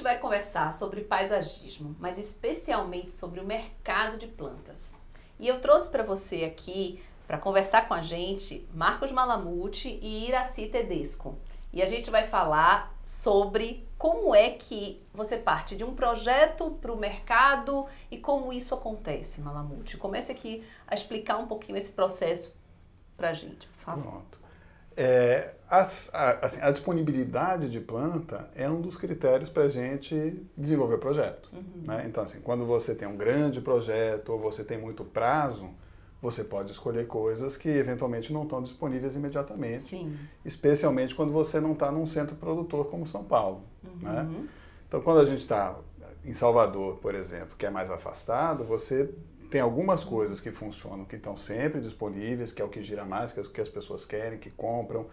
vai conversar sobre paisagismo, mas especialmente sobre o mercado de plantas. E eu trouxe para você aqui, para conversar com a gente, Marcos Malamute e Iracy Tedesco. E a gente vai falar sobre como é que você parte de um projeto para o mercado e como isso acontece, Malamute. Comece aqui a explicar um pouquinho esse processo para a gente, por favor. Pronto. A disponibilidade de planta é um dos critérios para a gente desenvolver o projeto. Né? Então, assim, quando você tem um grande projeto ou você tem muito prazo, você pode escolher coisas que eventualmente não estão disponíveis imediatamente. Sim. Especialmente quando você não está num centro produtor como São Paulo. Né? Então, quando a gente está em Salvador, por exemplo, que é mais afastado, você tem algumas coisas que funcionam, que estão sempre disponíveis, que é o que gira mais, que é o que as pessoas querem, que compram,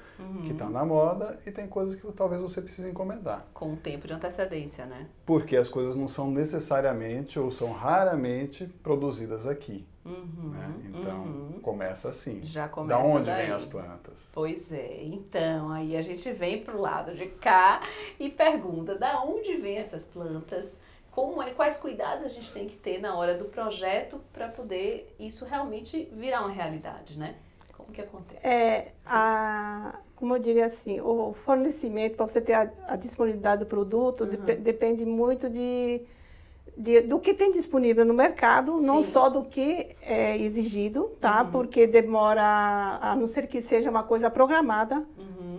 que estão na moda, e tem coisas que talvez você precise encomendar. Com um tempo de antecedência, né? Porque as coisas não são necessariamente ou são raramente produzidas aqui. Né? Então, começa assim. Já começa da onde daí. vêm as plantas? Pois é. Então, aí a gente vem para o lado de cá e pergunta, da onde vêm essas plantas? Quais cuidados a gente tem que ter na hora do projeto para poder isso realmente virar uma realidade, né? Como que acontece? Como eu diria assim, o fornecimento, para você ter a disponibilidade do produto, depende muito do que tem disponível no mercado, não só do que é exigido, tá? Porque demora, a não ser que seja uma coisa programada,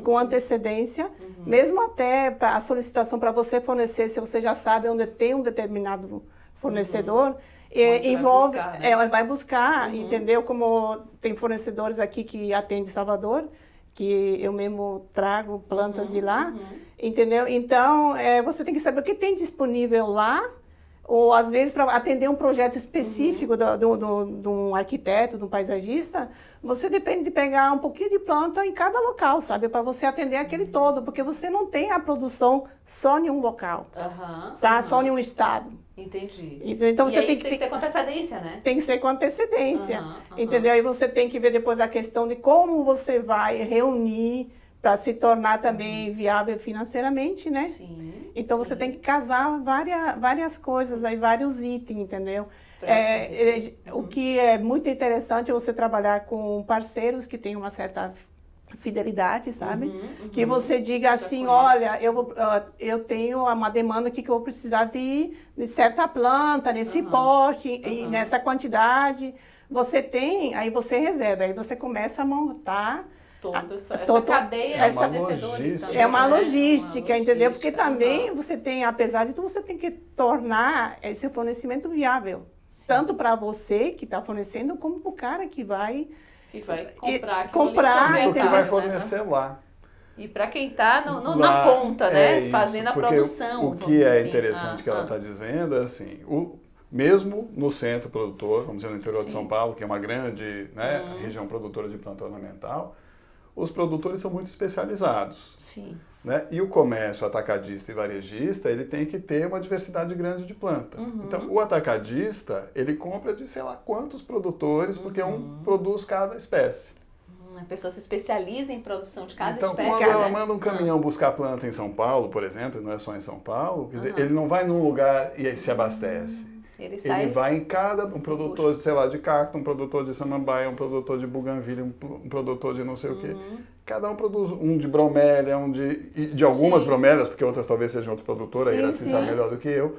com antecedência, mesmo até a solicitação para você fornecer, se você já sabe onde tem um determinado fornecedor, envolve, vai buscar, entendeu? Como tem fornecedores aqui que atendem Salvador, que eu mesmo trago plantas de lá, entendeu? Então, você tem que saber o que tem disponível lá, ou às vezes para atender um projeto específico de um arquiteto, de um paisagista, você depende de pegar um pouquinho de planta em cada local, sabe? Para você atender aquele todo, porque você não tem a produção só em um local, só em um estado. Entendi. Então você tem que ter com antecedência, né? Tem que ser com antecedência, entendeu? Aí você tem que ver depois a questão de como você vai reunir para se tornar também viável financeiramente, né? Sim. Então você tem que casar várias coisas, aí, vários itens, entendeu? O que é muito interessante é você trabalhar com parceiros que têm uma certa fidelidade, sabe? Que você diga assim, olha, eu tenho uma demanda aqui que eu vou precisar de certa planta, nesse pote, e nessa quantidade. Você tem, aí você reserva, aí você começa a montar essa cadeia de fornecedores também. É uma logística, entendeu? Porque também você tem, apesar de tudo, você tem que tornar esse fornecimento viável. Tanto para você que está fornecendo, como para o cara que vai comprar que vai fornecer lá. E para quem está na ponta, né? Fazendo a produção. O que é interessante que ela está dizendo é assim, mesmo no centro produtor, vamos dizer no interior de São Paulo, que é uma grande região produtora de planta ornamental, os produtores são muito especializados. Sim. Né? E o comércio atacadista e varejista, ele tem que ter uma diversidade grande de planta. Então, o atacadista, ele compra de sei lá quantos produtores, porque um produz cada espécie. A pessoa se especializa em produção de cada espécie. Então, quando ela manda um caminhão buscar planta em São Paulo, por exemplo, não é só em São Paulo, quer dizer, ele não vai num lugar e aí se abastece. Ele vai em cada, um produtor, sei lá, de cacto, um produtor de samambaia, um produtor de buganvília, um produtor de não sei o quê. Cada um produz um de bromélia, de algumas bromélias, porque outras talvez sejam outro produtor, aí assim sabe melhor do que eu.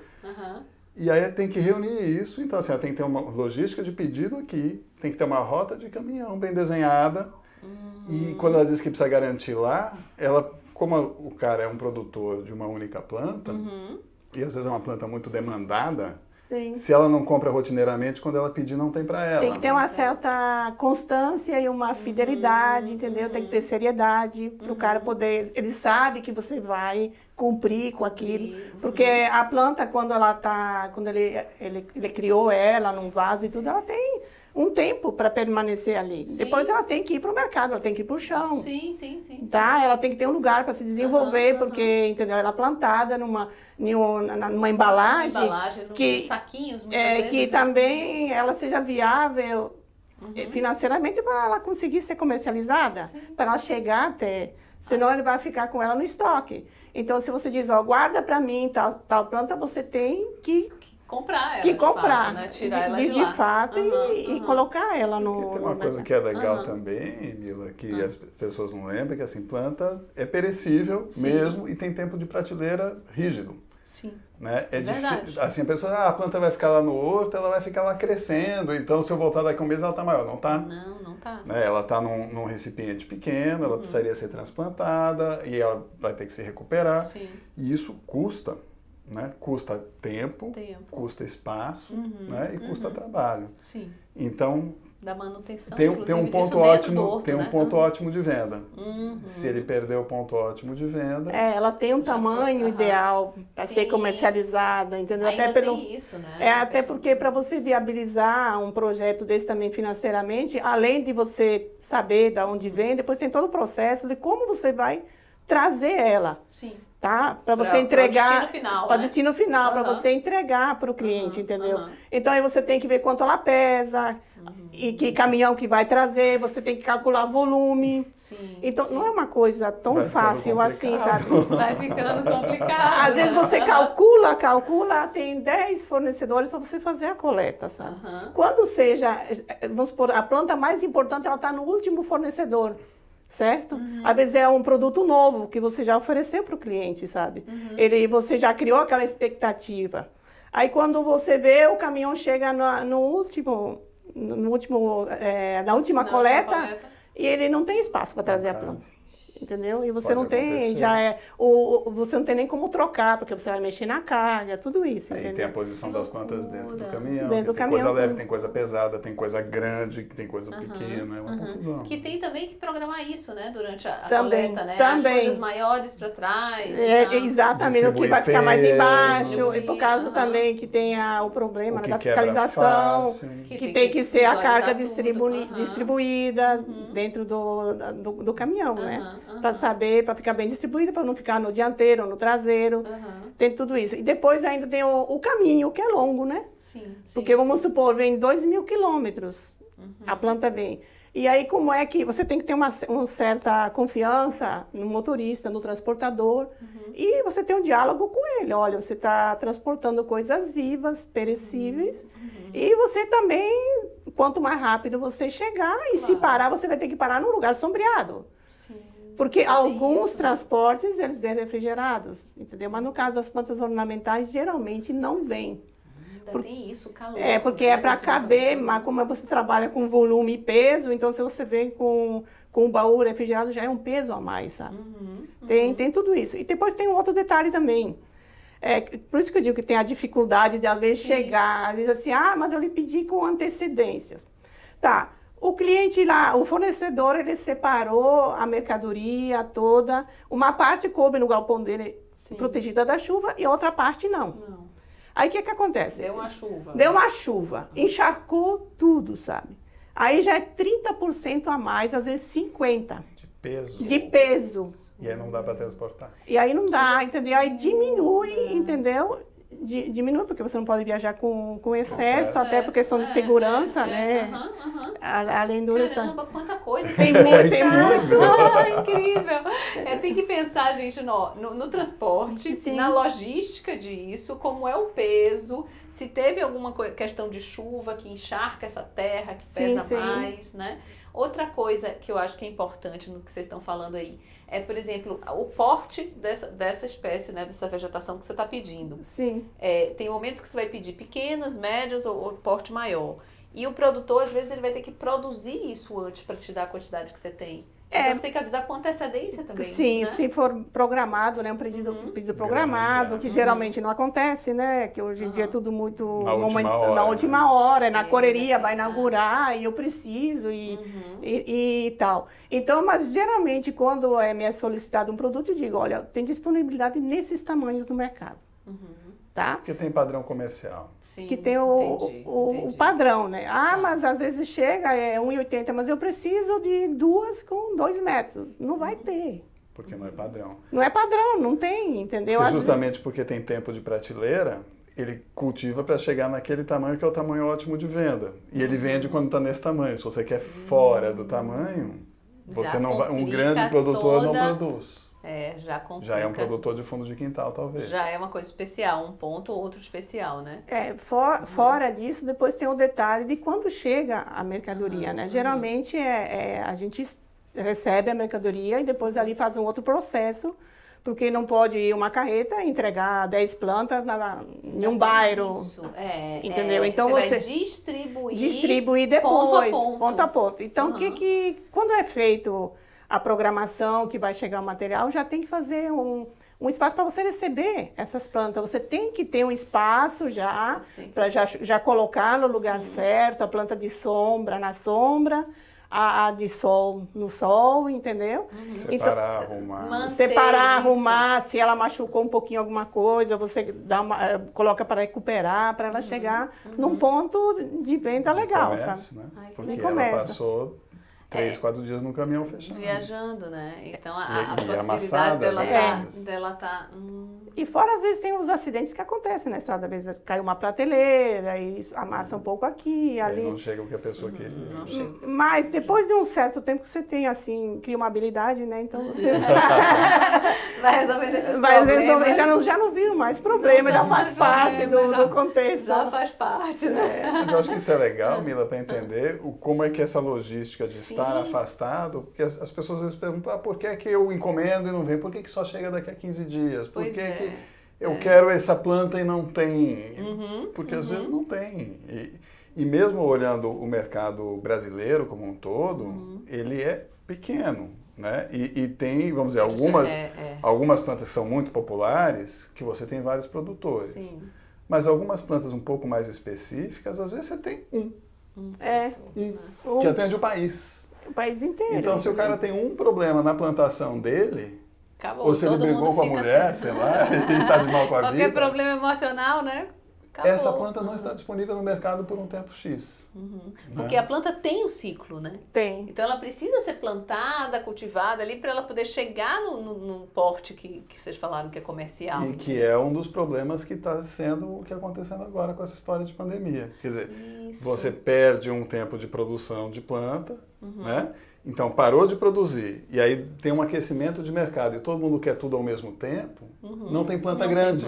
E aí tem que reunir isso, então assim, tem que ter uma logística de pedido aqui, tem que ter uma rota de caminhão bem desenhada. E quando ela diz que precisa garantir lá, como o cara é um produtor de uma única planta, e às vezes é uma planta muito demandada, se ela não compra rotineiramente, quando ela pedir, não tem para ela. Tem que ter uma certa constância e uma fidelidade, entendeu? Tem que ter seriedade para o cara poder... Ele sabe que você vai cumprir com aquilo. Porque a planta, quando ele criou ela num vaso e tudo, ela tem um tempo para permanecer ali. Depois ela tem que ir para o mercado, ela tem que ir para o chão. Tá? Ela tem que ter um lugar para se desenvolver, porque, entendeu? Ela é plantada numa embalagem, saquinhos, que também ela seja viável financeiramente para ela conseguir ser comercializada, para ela chegar até, senão ele vai ficar com ela no estoque. Então, se você diz, ó, guarda para mim tal planta, você tem que comprar ela, que comprar, fato, né? Tirar ela de lá. De fato e colocar ela no... Tem uma coisa que é legal também, Mila, que as pessoas não lembram, que assim, planta é perecível mesmo e tem tempo de prateleira rígido. Sim. Né? É verdade. Assim, a pessoa, a planta vai ficar lá no horto, ela vai ficar lá crescendo, então se eu voltar daqui a um mês ela está maior. Não está? Não está. Né? Ela está num recipiente pequeno, ela precisaria ser transplantada e ela vai ter que se recuperar. Sim. E isso custa. Né? Custa tempo, custa espaço, né? E custa trabalho. Sim. Então, da manutenção, tem um ponto ótimo, horto, tem um né? ponto ótimo de venda. Se ele perder o ponto ótimo de venda... ela tem um tamanho ideal para ser comercializada, entendeu? Ainda até tem isso, né? Até porque para você viabilizar um projeto desse também financeiramente, além de você saber de onde vem, depois tem todo o processo de como você vai trazer ela. Sim. Tá? Para você entregar para o destino final, para você entregar para o cliente, entendeu? Então aí você tem que ver quanto ela pesa e que caminhão que vai trazer, você tem que calcular volume. Sim, então não é uma coisa tão fácil assim, sabe? Vai ficando complicado. Às vezes você calcula, tem 10 fornecedores para você fazer a coleta, sabe? Quando seja, vamos supor, a planta mais importante, ela está no último fornecedor. Certo? Às vezes é um produto novo que você já ofereceu para o cliente, sabe? Você já criou aquela expectativa. Aí quando você vê, o caminhão chega na última coleta e ele não tem espaço para trazer a planta. Entendeu? E você não tem, você não tem nem como trocar, porque você vai mexer na carga, tudo isso. Aí tem a posição das plantas dentro do caminhão. Dentro do tem caminhão, coisa leve, tem coisa pesada, tem coisa grande, tem coisa pequena, é uma confusão. Que tem também que programar isso, né? Durante a também, coleta, né? Também. As coisas maiores para trás. Exatamente, o que vai ficar mais embaixo. E por causa também que tem o problema da fiscalização, que tem que ser a carga distribuída dentro do caminhão, né? Para saber, para ficar bem distribuída, para não ficar no dianteiro ou no traseiro. Tem tudo isso. E depois ainda tem o caminho, que é longo, né? Sim. Porque vamos supor, vem 2.000 quilômetros, a planta vem. E aí como é que você tem que ter uma certa confiança no motorista, no transportador, e você tem um diálogo com ele. Olha, você está transportando coisas vivas, perecíveis, e você também, quanto mais rápido você chegar, e se parar, você vai ter que parar num lugar sombreado. Porque alguns transportes, eles vêm refrigerados, entendeu? Mas no caso das plantas ornamentais, geralmente não vem. Tem isso, calor. Porque é para caber, mas como você trabalha com volume e peso, então se você vem com o baú refrigerado, já é um peso a mais, sabe? Tem tudo isso. E depois tem um outro detalhe também. Por isso que eu digo que tem a dificuldade de, às vezes, chegar, às vezes assim, mas eu lhe pedi com antecedências. Tá. O cliente lá, o fornecedor, ele separou a mercadoria toda. Uma parte coube no galpão dele, protegida da chuva, e outra parte não. Aí o que acontece? Deu uma chuva. Deu uma chuva, encharcou tudo, sabe? Aí já é 30% a mais, às vezes 50%. De peso. E aí não dá para transportar. E aí não dá, entendeu? Aí diminui, entendeu? Diminui, porque você não pode viajar com excesso, até por questão de segurança, né? Além do Caramba, quanta coisa. Tem muito. Incrível. Tem que pensar, gente, no transporte, na logística disso, como é o peso, se teve alguma questão de chuva que encharca essa terra, que pesa mais, né? Outra coisa que eu acho que é importante no que vocês estão falando aí é, por exemplo, o porte dessa espécie, né, dessa vegetação que você está pedindo. Sim. Tem momentos que você vai pedir pequenas, médias ou porte maior. E o produtor, às vezes, ele vai ter que produzir isso antes para te dar a quantidade que você tem. Então, você tem que avisar com antecedência também. Sim, né? Se for programado, né? Um pedido programado, que geralmente não acontece, né? Que hoje em dia é tudo muito na última hora, na correria, vai inaugurar e eu preciso e tal. Então, mas geralmente quando me é solicitado um produto, eu digo, olha, tem disponibilidade nesses tamanhos no mercado. Tá? Porque tem padrão comercial. Sim, que tem o padrão, né? Mas às vezes chega, 1,80, mas eu preciso de 2 com 2 metros. Não vai ter. Porque não é padrão. Não é padrão, não tem, entendeu? Porque justamente porque tem tempo de prateleira, ele cultiva para chegar naquele tamanho que é o tamanho ótimo de venda. E ele vende quando está nesse tamanho. Se você quer fora do tamanho, você não vai, um grande produtor não produz. Já complica. Já é um produtor de fundo de quintal, talvez. Já é uma coisa especial, um ponto ou outro especial, né? Fora disso, depois tem o detalhe de quando chega a mercadoria, né? Geralmente a gente recebe a mercadoria e depois ali faz um outro processo, porque não pode ir uma carreta e entregar 10 plantas em um bairro. Isso, entendeu? Então você vai distribuir depois, ponto a ponto. Então, quando é feito a programação que vai chegar o material, já tem que fazer um espaço para você receber essas plantas. Você tem que ter um espaço para já colocar no lugar certo, a planta de sombra na sombra, a de sol no sol, entendeu? Separar, arrumar. Separar, arrumar. Se ela machucou um pouquinho alguma coisa, você coloca para recuperar, para ela chegar num ponto de venda legal, comércio, sabe? Né? Porque ela passou 3, 4 dias no caminhão fechado. Viajando, né? Então, a possibilidade dela tá... E fora, às vezes, tem os acidentes que acontecem na estrada. Às vezes cai uma prateleira e amassa um pouco aqui, ali. Não chega o que a pessoa queria. Não chega. Mas depois de um certo tempo que você tem, assim, cria uma habilidade, né? Então você... vai resolvendo esses problemas. Já não viu mais problema, já faz parte do contexto. Já faz parte, né? Mas eu acho que isso é legal, Mila, para entender como é que essa logística de estar afastado, porque as pessoas às vezes perguntam, por que é que eu encomendo e não vem? Por que só chega daqui a 15 dias? Por que eu quero essa planta e não tem? Porque às vezes não tem. E mesmo olhando o mercado brasileiro como um todo, ele é pequeno, né? E tem, vamos dizer, algumas plantas que são muito populares, que você tem vários produtores. Sim. Mas algumas plantas um pouco mais específicas, às vezes você tem que atende o país. O país inteiro. Então, se o cara tem um problema na plantação dele, acabou, ou se ele brigou com a mulher, sei lá, e está de mal com a vida. Qualquer problema emocional, né? Acabou. Essa planta não está disponível no mercado por um tempo X. Porque a planta tem um ciclo, né? Tem. Então ela precisa ser plantada, cultivada ali para ela poder chegar no porte que vocês falaram que é comercial. E que é um dos problemas que está sendo o que está acontecendo agora com essa história de pandemia. Quer dizer, você perde um tempo de produção de planta, né? Então, parou de produzir, e aí tem um aquecimento de mercado, e todo mundo quer tudo ao mesmo tempo, não tem planta grande.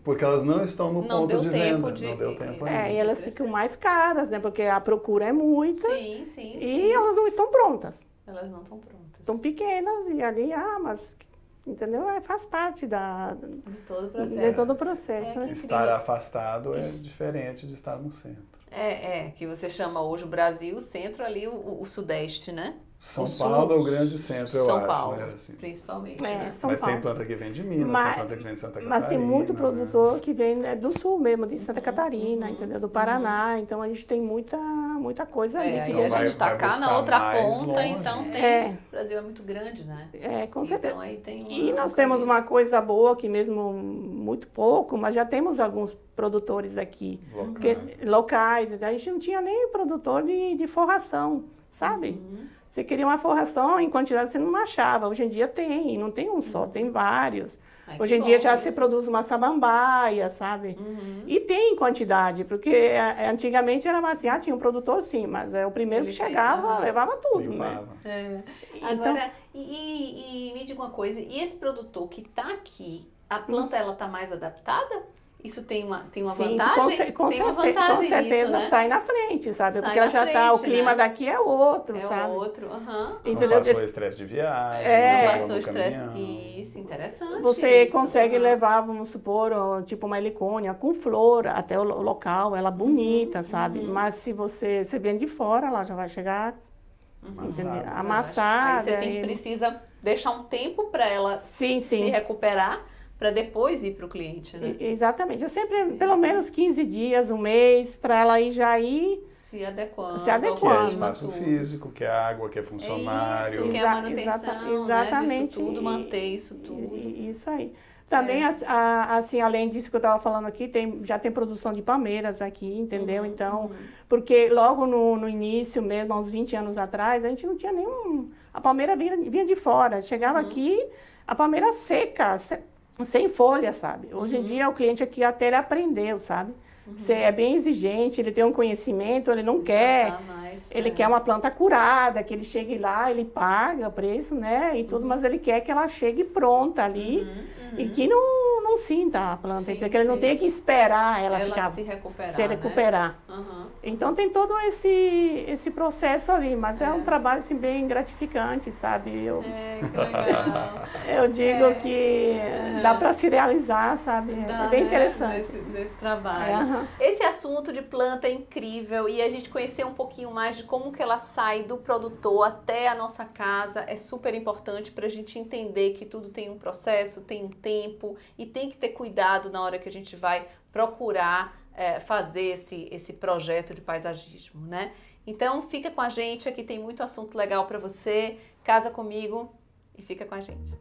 Porque elas não estão no ponto de venda. Não deu tempo ainda. E elas ficam mais caras, né? Porque a procura é muita. Sim. E elas não estão prontas. Elas não estão prontas. Estão pequenas, e ali, mas... Entendeu? Faz parte de todo o processo. De todo o processo, né? Estar afastado é diferente de estar no centro. Que você chama hoje o Brasil, o centro ali, o Sudeste, né? São Paulo é o grande centro, eu acho. São Paulo, né? Assim. Principalmente. Mas tem planta que vem de Minas, tem planta que vem de Santa Catarina. Mas tem muito produtor que vem do sul mesmo, de Santa Catarina, entendeu? Do Paraná. Então a gente tem muita coisa ali. Aí a gente está cá na outra ponta, longe, então tem... O Brasil é muito grande, né? Com certeza. Então, aí tem e nós temos uma coisa boa, que mesmo muito pouco, mas já temos alguns produtores aqui. Locais. Então a gente não tinha nem produtor de forração, sabe? Você queria uma forração em quantidade, você não achava. Hoje em dia tem, e não tem um só, tem vários. Hoje em dia já se produz uma samambaia, sabe? E tem quantidade, porque antigamente era assim, tinha um produtor sim, mas o primeiro que chegava, levava tudo, né? Agora, e me diga uma coisa, e esse produtor que está aqui, a planta ela está mais adaptada? Isso tem uma vantagem? Com certeza nisso, né? sai na frente, sabe? Porque ela já está, o clima daqui é outro, sabe? É outro, Entendeu? Não passou estresse de viagem, não passou estresse, isso, interessante. Você consegue levar, vamos supor, tipo uma helicônia com flor até o local, ela bonita, sabe? Mas se você vem de fora, ela já vai chegar amassada. Aí você precisa deixar um tempo para ela se recuperar, para depois ir para o cliente, né? Exatamente. Eu sempre, pelo menos 15 dias, um mês, para ela ir se adequando. Que é espaço físico, que é água, que é funcionário. Isso, que é a manutenção, exatamente. Disso tudo, manter isso tudo. Isso aí. Também, assim, além disso que eu estava falando aqui, já tem produção de palmeiras aqui, entendeu? Então, porque logo no início mesmo, há uns 20 anos atrás, a gente não tinha nenhum... A palmeira vinha de fora. Chegava aqui, a palmeira seca, sem folha, sabe? Hoje em dia, o cliente aqui até ele aprendeu, sabe? Você é bem exigente, ele tem um conhecimento, ele não quer. Ele quer uma planta curada, que ele chegue lá, ele paga o preço, né? E tudo, mas ele quer que ela chegue pronta ali e que não sinta a planta, que ele não tenha que esperar ela ficar se recuperar. Né? Então tem todo esse processo ali, mas é um trabalho assim, bem gratificante, sabe? Que legal. Eu digo que dá para se realizar, sabe? É bem interessante. Nesse trabalho. Esse assunto de planta é incrível e a gente conhecer um pouquinho mais de como que ela sai do produtor até a nossa casa é super importante para a gente entender que tudo tem um processo, tem um tempo e tem que ter cuidado na hora que a gente vai procurar fazer esse projeto de paisagismo, né? Então fica com a gente, aqui tem muito assunto legal para você, casa comigo e fica com a gente.